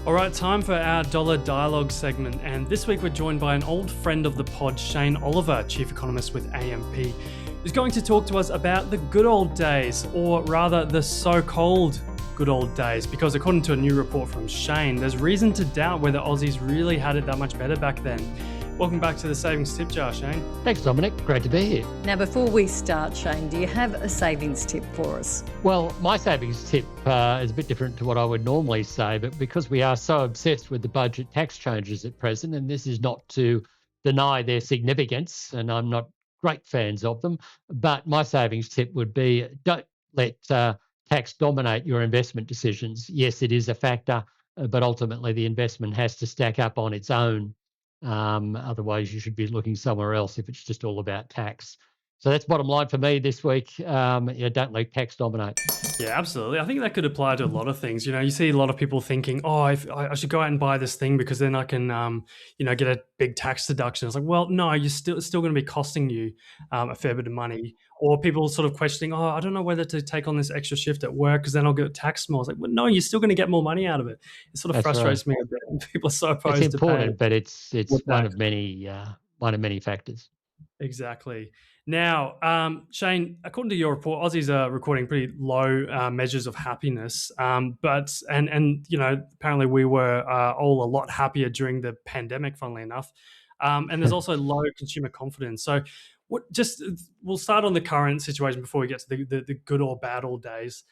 All right, time for our Dollar Dialogue segment. And this week we're joined by an old friend of the pod, Shane Oliver, Chief Economist with AMP, who's going to talk to us about the good old days, or rather the so-called good old days, because according to a new report from Shane, there's reason to doubt whether Aussies really had it that much better back then. Welcome back to the Savings Tip Jar, Shane. Thanks, Dominic. Great to be here. Now, before we start, Shane, do you have a savings tip for us? Well, my savings tip is a bit different to what I would normally say, but because we are so obsessed with the budget tax changes at present, and this is not to deny their significance, and I'm not great fans of them, but my savings tip would be don't let tax dominate your investment decisions. Yes, it is a factor, but ultimately the investment has to stack up on its own. Otherwise, you should be looking somewhere else if it's just all about tax. So that's bottom line for me this week. Don't let tax dominate. Yeah, absolutely. I think that could apply to a lot of things. You know, you see a lot of people thinking, oh, if I should go out and buy this thing because then I can, get a big tax deduction. It's like, well, no, it's still going to be costing you a fair bit of money. Or people sort of questioning, oh, I don't know whether to take on this extra shift at work because then I'll get taxed more. It's like, well, no, you're still going to get more money out of it. It sort of frustrates me a bit. People are so opposed to paying. It's important, but it's one of many factors. Exactly. Now, Shane, according to your report, Aussies are recording pretty low measures of happiness, but apparently we were all a lot happier during the pandemic, funnily enough, and there's also low consumer confidence. So, we'll start on the current situation before we get to the good or bad old days.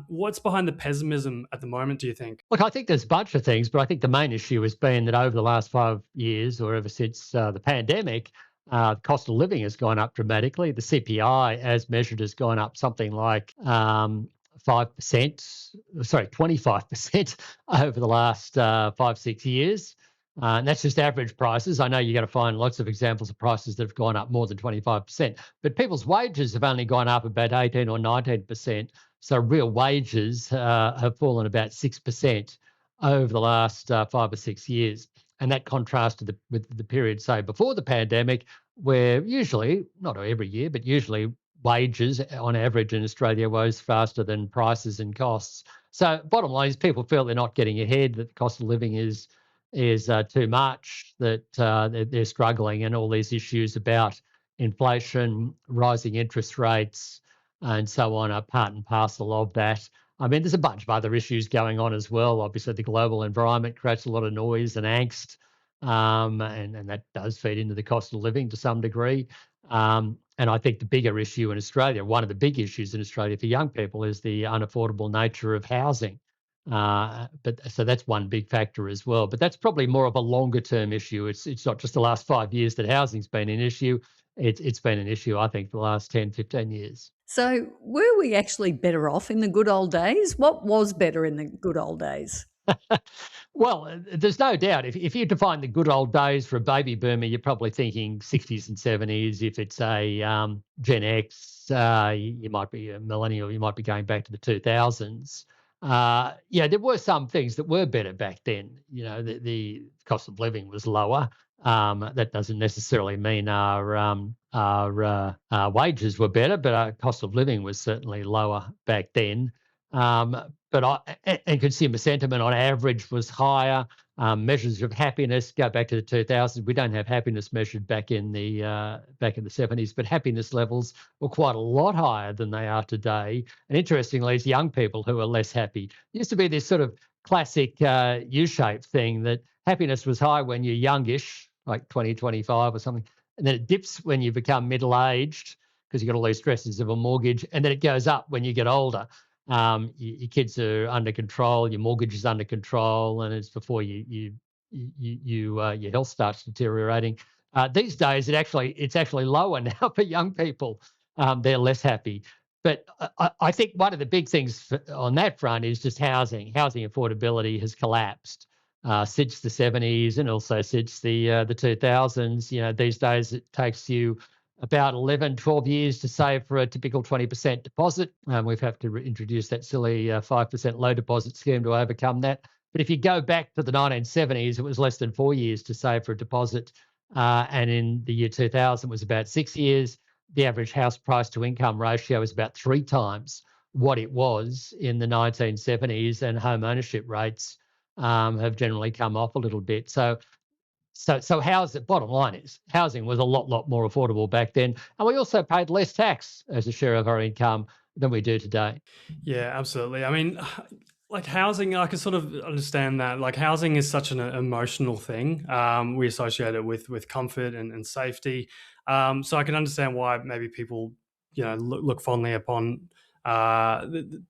What's behind the pessimism at the moment, do you think? Look, I think there's a bunch of things, but I think the main issue has been that over the last 5 years, or ever since the pandemic, the cost of living has gone up dramatically. The CPI, as measured, has gone up something like 25% over the last 5-6 years. And that's just average prices. I know you're going to find lots of examples of prices that have gone up more than 25%, but people's wages have only gone up about 18 or 19%. So real wages have fallen about 6% over the last 5 or 6 years. And that contrasted with the period, say, before the pandemic, where usually, not every year, but usually wages on average in Australia rose faster than prices and costs. So bottom line is people feel they're not getting ahead, that the cost of living is too much, that they're struggling, and all these issues about inflation, rising interest rates, and so on are part and parcel of that. I mean, there's a bunch of other issues going on as well. Obviously, the global environment creates a lot of noise and angst, and that does feed into the cost of living to some degree. And I think the bigger issue in Australia, one of the big issues in Australia for young people, is the unaffordable nature of housing. So that's one big factor as well. But that's probably more of a longer term issue. It's not just the last 5 years that housing's been an issue. It's been an issue, I think, for the last 10, 15 years. So were we actually better off in the good old days? What was better in the good old days? Well, there's no doubt. If you define the good old days for a baby boomer, you're probably thinking 60s and 70s. If it's a Gen X, you might be a millennial, you might be going back to the 2000s. There were some things that were better back then. You know, the cost of living was lower. That doesn't necessarily mean our wages were better, but our cost of living was certainly lower back then. And consumer sentiment on average was higher. Measures of happiness go back to the 2000s. We don't have happiness measured back in the 70s, but happiness levels were quite a lot higher than they are today. And interestingly, it's young people who are less happy. It used to be this sort of classic U-shaped thing that happiness was high when you're youngish, like 20, 25 or something, and then it dips when you become middle-aged because you've got all these stresses of a mortgage, and then it goes up when you get older. Your kids are under control, your mortgage is under control, and it's before your health starts deteriorating. These days, it's actually lower now for young people. They're less happy. But I think one of the big things on that front is just housing. Housing affordability has collapsed since the 70s and also since the 2000s. You know, these days it takes you about 11, 12 years to save for a typical 20% deposit. We've had to introduce that silly 5% low deposit scheme to overcome that. But if you go back to the 1970s, it was less than 4 years to save for a deposit. And in the year 2000, it was about 6 years. The average house price to income ratio is about 3 times what it was in the 1970s, and home ownership rates have generally come off a little bit. So housing, bottom line is housing was a lot more affordable back then, and we also paid less tax as a share of our income than we do today. Yeah, absolutely. I mean, like housing, I can sort of understand that. Like housing is such an emotional thing. We associate it with comfort and safety. So I can understand why maybe people, look fondly upon the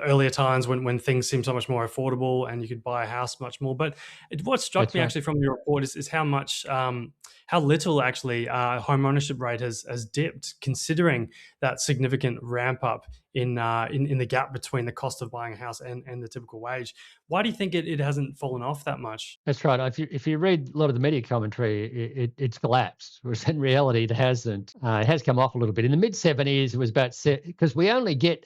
earlier times when things seemed so much more affordable and you could buy a house much more. But what struck That's me right. actually from your report is how much, how little actually home ownership rate has dipped, considering that significant ramp up in the gap between the cost of buying a house and the typical wage. Why do you think it hasn't fallen off that much? That's right. If you read a lot of the media commentary, it's collapsed, whereas in reality it hasn't. It has come off a little bit. In the mid-70s, it was about because we only get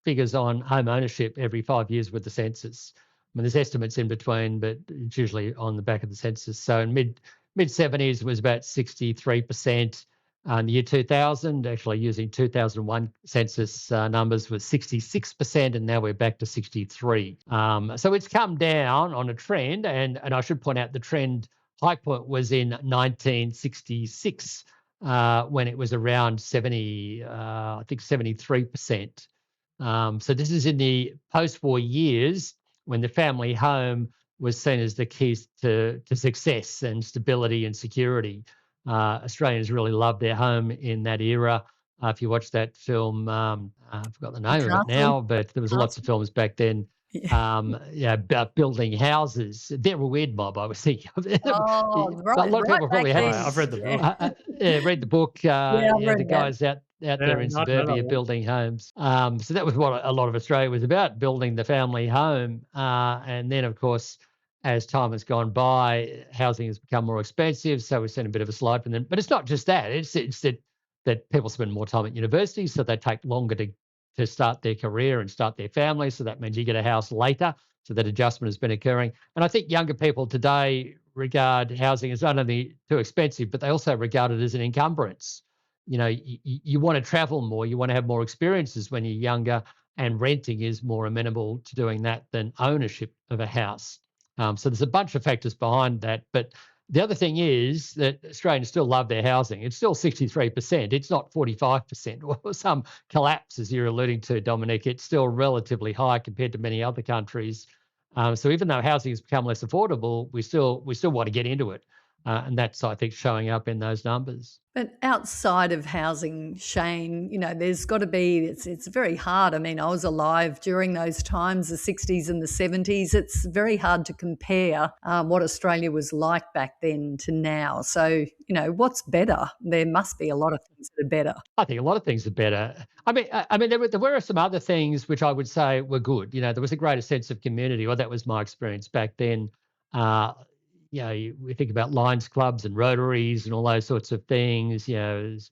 figures on home ownership every 5 years with the census. I mean, there's estimates in between, but it's usually on the back of the census. So in mid-70s, it was about 63%. In the year 2000, actually using 2001 census numbers, was 66%, and now we're back to 63. So it's come down on a trend, and I should point out the trend high point was in 1966 when it was around 70, I think 73%. So this is in the post-war years when the family home was seen as the keys to success and stability and security. Australians really loved their home in that era. If you watch that film, I forgot the The name of it castle. now, but there was lots of Castle. films back then, Yeah. about building houses. They're a weird mob, I was thinking of. Oh, A lot of right people back probably Right, then. I've haven't read the Yeah. book. read the book. Yeah, I've The read that. guys out Yeah, there in no, I know that suburbia one. building homes. So that was what a lot of Australia was about, building the family home. And then, of course, as time has gone by, housing has become more expensive. So we've seen a bit of a slide from them. But it's not just that. It's that people spend more time at university, so they take longer to start their career and start their family. So that means you get a house later. So that adjustment has been occurring. And I think younger people today regard housing as not only too expensive, but they also regard it as an encumbrance. You want to travel more, you want to have more experiences when you're younger, and renting is more amenable to doing that than ownership of a house. So there's a bunch of factors behind that. But the other thing is that Australians still love their housing. It's still 63%. It's not 45% or some collapse, as you're alluding to, Dominic. It's still relatively high compared to many other countries. So even though housing has become less affordable, we still want to get into it. And that's, I think, showing up in those numbers. But outside of housing, Shane, there's got to be, it's very hard. I mean, I was alive during those times, the 60s and the 70s. It's very hard to compare what Australia was like back then to now. So, what's better? There must be a lot of things that are better. I think a lot of things are better. I mean, there were some other things which I would say were good. There was a greater sense of community, or that was my experience back then. Uh, we think about Lions clubs and Rotaries and all those sorts of things. There's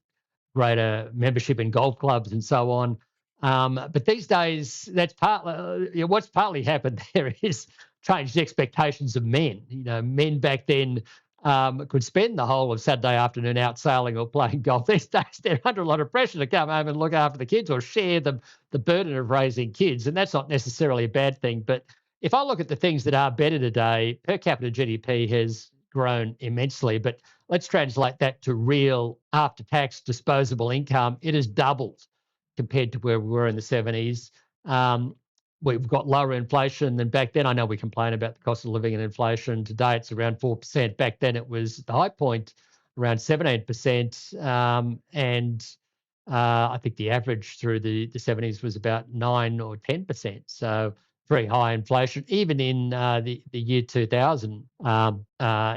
greater membership in golf clubs and so on. But these days, that's what's partly happened there is changed expectations of men. Men back then could spend the whole of Saturday afternoon out sailing or playing golf. These days, they're under a lot of pressure to come home and look after the kids or share the burden of raising kids. And that's not necessarily a bad thing. But if I look at the things that are better today, per capita GDP has grown immensely. But let's translate that to real after-tax disposable income. It has doubled compared to where we were in the 70s. We've got lower inflation than back then. I know we complain about the cost of living and inflation. Today it's around 4%. Back then it was the high point around 17%. I think the average through the 70s was about 9 or 10%. So very high inflation. Even in the year 2000,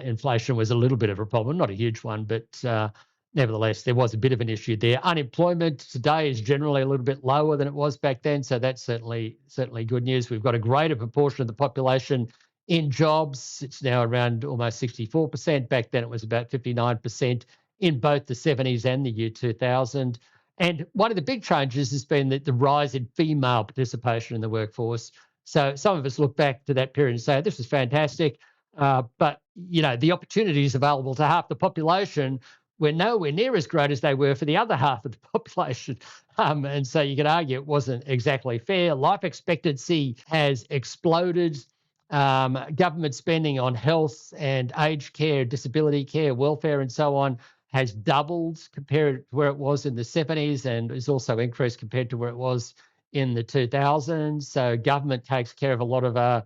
inflation was a little bit of a problem, not a huge one, but nevertheless, there was a bit of an issue there. Unemployment today is generally a little bit lower than it was back then, so that's certainly good news. We've got a greater proportion of the population in jobs. It's now around almost 64%. Back then, it was about 59% in both the 70s and the year 2000. And one of the big changes has been the rise in female participation in the workforce. So some of us look back to that period and say, this is fantastic. But, the opportunities available to half the population were nowhere near as great as they were for the other half of the population. And so you could argue it wasn't exactly fair. Life expectancy has exploded. Government spending on health and aged care, disability care, welfare, and so on has doubled compared to where it was in the 70s, and is also increased compared to where it was in the 2000s. So government takes care of a lot of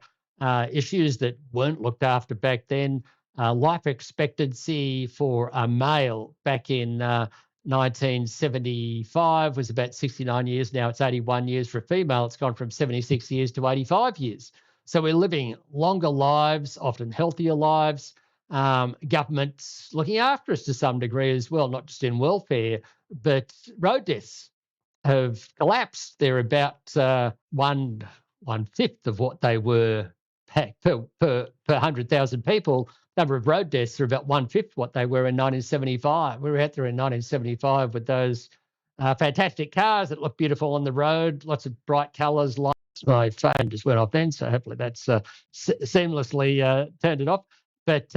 issues that weren't looked after back then. Life expectancy for a male back in 1975 was about 69 years. Now it's 81 years. For a female, it's gone from 76 years to 85 years. So we're living longer lives, often healthier lives. Government's looking after us to some degree as well, not just in welfare, but road deaths have collapsed. They're about one fifth of what they were per 100,000 people. Number of road deaths are about one-fifth what they were in 1975. We were out there in 1975 with those fantastic cars that look beautiful on the road, lots of bright colours, lights. My phone just went off then, so hopefully that's seamlessly turned it off. But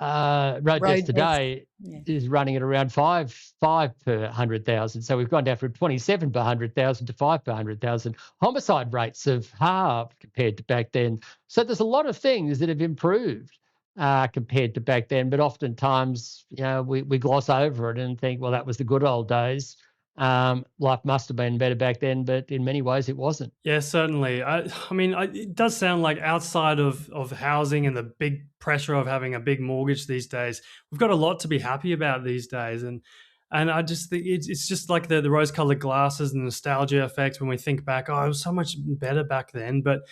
road deaths today is running at around five per 100,000. So we've gone down from 27 per 100,000 to 5 per 100,000. Homicide rates have halved compared to back then. So there's a lot of things that have improved compared to back then, but oftentimes, we gloss over it and think, well, that was the good old days. Life must have been better back then, but in many ways it wasn't. Yeah, certainly. I mean, it does sound like outside of housing and the big pressure of having a big mortgage these days, we've got a lot to be happy about these days. And I just think it's just like the rose-colored glasses and the nostalgia effect when we think back, oh, it was so much better back then. But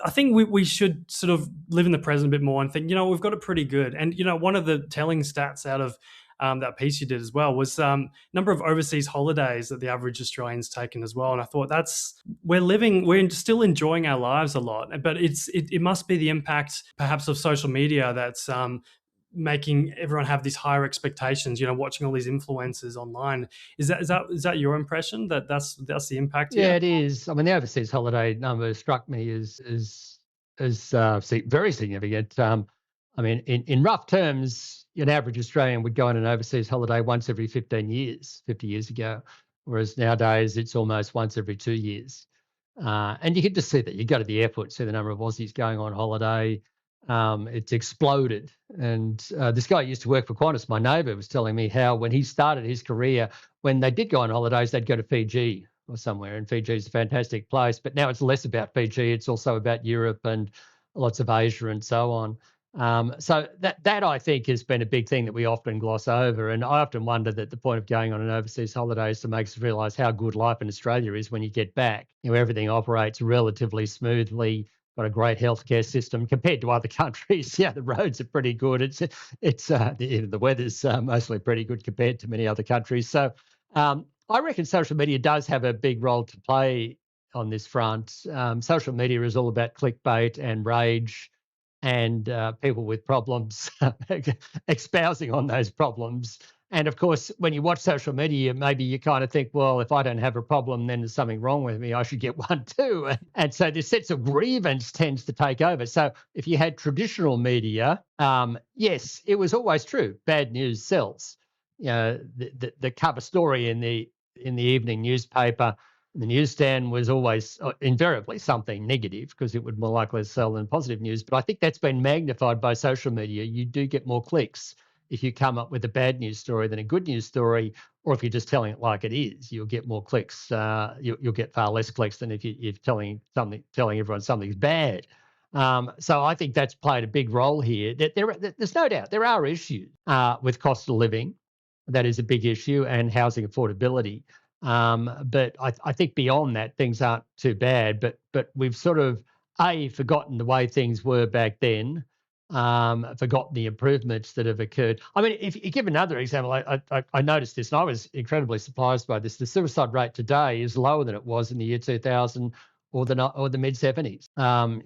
I think we should sort of live in the present a bit more and think, we've got it pretty good. And, one of the telling stats out of that piece you did as well was number of overseas holidays that the average Australian's taken as well. And I thought we're still enjoying our lives a lot, but it must be the impact perhaps of social media that's making everyone have these higher expectations, watching all these influencers online. Is that your impression that that's the impact here? Yeah, it is. I mean, the overseas holiday number struck me as very significant. I mean, in rough terms, an average Australian would go on an overseas holiday once every 15 years, 50 years ago, whereas nowadays it's almost once every 2 years. And you can just see that. You go to the airport, see the number of Aussies going on holiday. It's exploded. And this guy used to work for Qantas, my neighbour, was telling me how when he started his career, when they did go on holidays, they'd go to Fiji or somewhere. And Fiji is a fantastic place. But now it's less about Fiji. It's also about Europe and lots of Asia and so on. So that I think has been a big thing that we often gloss over. And I often wonder that the point of going on an overseas holiday is to make us realise how good life in Australia is when you get back. Everything operates relatively smoothly. Got a great healthcare system compared to other countries. Yeah, the roads are pretty good. The weather's mostly pretty good compared to many other countries. So I reckon social media does have a big role to play on this front. Social media is all about clickbait and rage and people with problems espousing on those problems. And of course, when you watch social media, maybe you kind of think, well, if I don't have a problem, then there's something wrong with me. I should get one too. And so this sense of grievance tends to take over. So if you had traditional media, yes, it was always true. Bad news sells. The cover story in the evening newspaper, the newsstand was always invariably something negative because it would more likely sell than positive news. But I think that's been magnified by social media. You do get more clicks if you come up with a bad news story than a good news story, or if you're just telling it like it is. You'll get more clicks. You'll get far less clicks than if you're telling everyone something's bad. So I think that's played a big role here. There's no doubt there are issues with cost of living. That is a big issue, and housing affordability. But I think beyond that, things aren't too bad. But we've sort of forgotten the way things were back then, forgotten the improvements that have occurred. I mean, if you give another example, I noticed this, and I was incredibly surprised by this. The suicide rate today is lower than it was in the year 2000 or the mid 70s.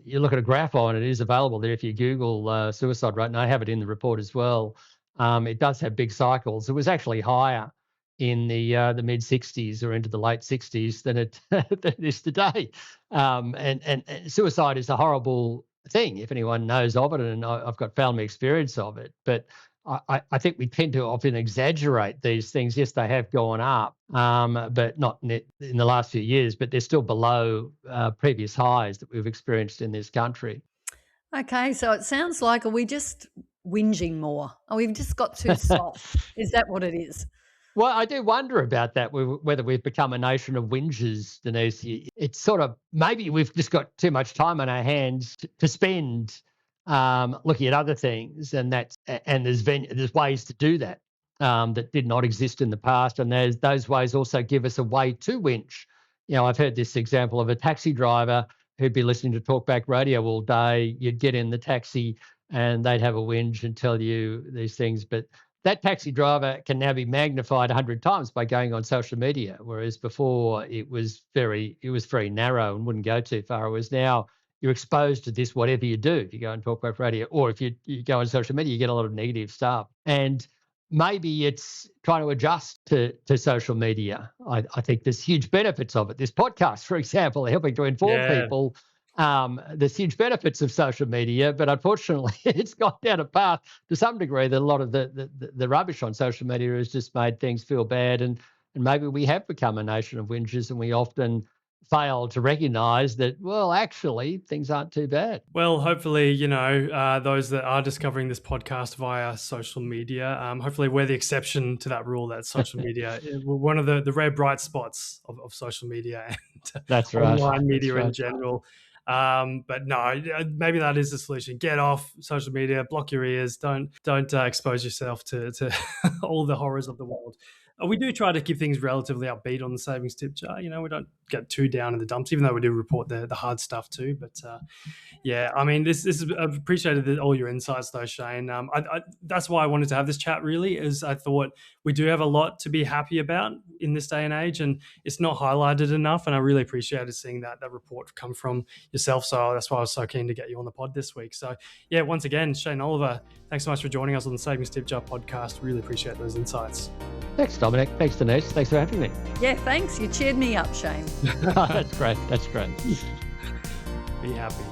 You look at a graph on it; it is available there if you Google suicide rate, and I have it in the report as well. It does have big cycles. It was actually higher in the mid 60s or into the late 60s than it is today. And suicide is a horrible thing if anyone knows of it, and I've got family experience of it. But I think we tend to often exaggerate these things. Yes, they have gone up, but not in the last few years, but they're still below previous highs that we've experienced in this country. Okay, so it sounds like, are we just whinging more? Are we just got too soft? Is that what it is? Well, I do wonder about that, whether we've become a nation of whingers, Denise. It's sort of, maybe we've just got too much time on our hands to spend looking at other things, and there's ways to do that that did not exist in the past, and those ways also give us a way to whinge. I've heard this example of a taxi driver who'd be listening to talkback radio all day. You'd get in the taxi and they'd have a whinge and tell you these things, but that taxi driver can now be magnified 100 times by going on social media, whereas before it was very narrow and wouldn't go too far. Whereas now you're exposed to this whatever you do. If you go on talkback radio, or if you go on social media, you get a lot of negative stuff. And maybe it's trying to adjust to social media. I think there's huge benefits of it. This podcast, for example, helping to inform people. There's huge benefits of social media, but unfortunately, it's gone down a path to some degree that a lot of the rubbish on social media has just made things feel bad, and maybe we have become a nation of whingers, and we often fail to recognise that, well, actually, things aren't too bad. Well, hopefully, those that are discovering this podcast via social media, hopefully we're the exception to that rule, that social media, we're one of the rare bright spots of social media and That's right. online media in general. But no, maybe that is the solution. Get off social media, block your ears, don't expose yourself to all the horrors of the world. We do try to keep things relatively upbeat on the savings tip jar. We don't get too down in the dumps, even though we do report the hard stuff too. But yeah, I mean, this is, I've appreciated all your insights though, Shane. That's why I wanted to have this chat, really, is I thought we do have a lot to be happy about in this day and age, and it's not highlighted enough. And I really appreciated seeing that report come from yourself. So that's why I was so keen to get you on the pod this week. So yeah, once again, Shane Oliver, thanks so much for joining us on the Savings Tip Jar podcast. Really appreciate those insights. Thanks, Dominic. Thanks, Denise. Thanks for having me. Yeah, thanks. You cheered me up, Shane. That's great. That's great. Be happy.